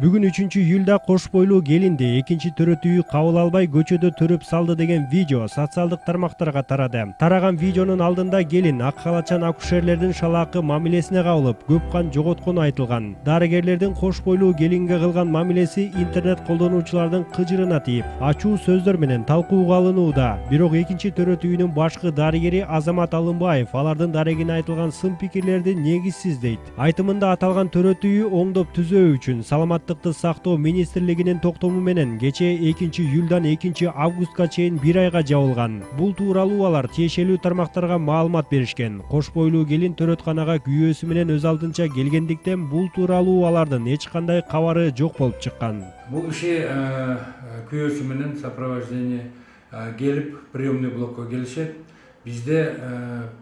Бүгүн 3-июлда кош бойлуу келинди экинчи төрөтүүгө кабыл албай көчөдө төрөп салды деген видео социалдык тармактарга тарады. Тараган видеонун алдында келин ак халатчан акушерлердин шалаакы мамилесине кабылып, көп кан жоготкону айтылган. Дарыгерлердин кош бойлуу келинге кылган мамилеси интернет колдонуучулардын кыжырына тийип, ачуу сөздөр менен талкууга алынууда. Бирок экинчи төрөтүүнүн башкы дарыгери Азамат Алымбаев алардын дарегине айтылган сын пикирлерди негизсиз дейт. Айтымында аталган төрөтүүгү оңдоп түзөө үчүн Саламаттыкты сактоо министрлигинин токтому менен кечээ 2-июлдан 2-августка чейин 1 айга жабылган. Бул тууралуу алар тиешелүү тармактарга маалымат беришкен. Кош бойлуу келин төрөтканага күйөөсү менен өз алдынча келгендиктен бул тууралуу алардын эч кандай кабары жок болуп чыккан. Бул киши күйөөсү менен сопровождение келип приемный блокко келишет. Бизде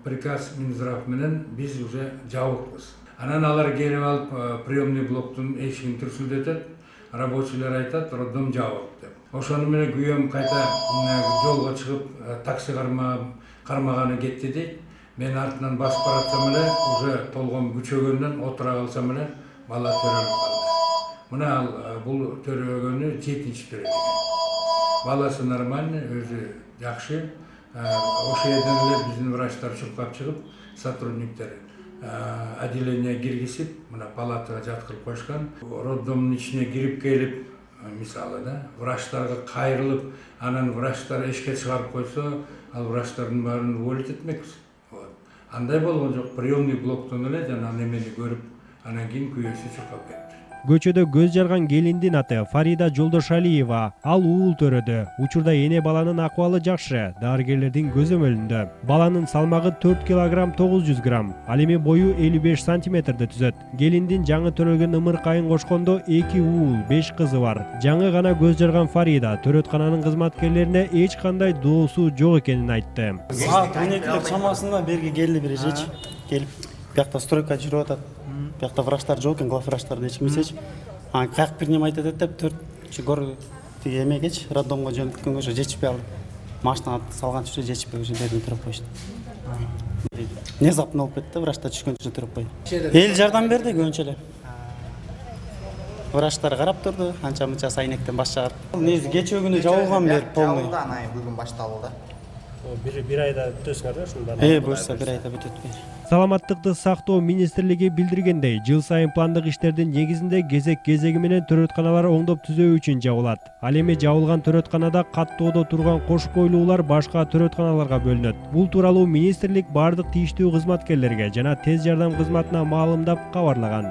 приказ Минздрав менен биз уже жабыкпыз. Анан алар келип алып приемный блоктун эшигин түрсүлдөтөт. Рабочийлер айтат, роддом жабык деп. Ошону менен күйөөм кайта жолго чыгып такси кармаганы кетти дейт. Мен артынан басып баратсам эле уже толгом күчөгөндөн отура калсам эле бала төрөлүп калды. Мына ал бул төрөгөнү 7-чи төрөдү. Баласы нормальный, өзү жакшы. Ошол жерден эле биздин врачтар чуркап чыгып, сотрудниктер отделение киргизип, мына палатага жаткырып койшкан. Роддомдун ичине кирип келип, мисалы да, врачтарга кайрылып, анан врачтар эшикке чыгарып койсо, ал врачтардын баарын уволить этмекпиз. Андай болгон жок, приемный блоктон эле жана немени көрүп, анан кийин күйөөсү чуркап кетти. Көчөдө көз жарган келиндин аты Фарида Жолдошалиева. Ал уул төрөдү. Учурда эне баланын акыбалы жакшы, дарыгерлердин көзөмөлүндө. Баланын салмагы 4 кг 900 грамм, ал эми бою 55 сантиметрди түзөт. Келиндин жаңы төрөлгөн ымыркайын кошкондо 2 уул, 5 кызы бар. Жаңы гана көз жарган Фарида төрөткананын кызматкерлерине эч кандай доосу жок экенин айтты. Саат 12 чамасында берге келди бир эч. Келип, биякта стройка жүрүп атат. Биякта врачтар жок экен, глав врачтарды эч кимсеч. Каяк бир неме айтат деп 4 гор тиги эмегеч, роддомго жөнөткөнгө ошо жетишпей алды. Машина салганчы жетишпей ошо жерден туруп койушту. Внезапно болуп кетти, врачтар түшкөнчө туруп койду. Эл жардам берди көбүнчө эле. Врачтар карап турду, анча мынча сайнектен баш чыгарып. Негизи кечээ күнү жабылган бер полный. Анан бүгүн башталды. Bir ayda бүтөсүңөр да ушундан. Буюрса бир айда бүтөт. Саламаттыкты сактоо министрлиги билдиргендей, жыл сайын пландык иштердин негизинде кезеги менен төрөтканалар оңдоп түзөө үчүн жабылат. Ал эми жабылган төрөтканада каттоодо турган кош бойлуулар башка төрөтканаларга бөлүнөт. Бул тууралуу министрлик бардык тийиштүү кызматкерлерге жана тез жардам кызматына маалымдап кабарлаган.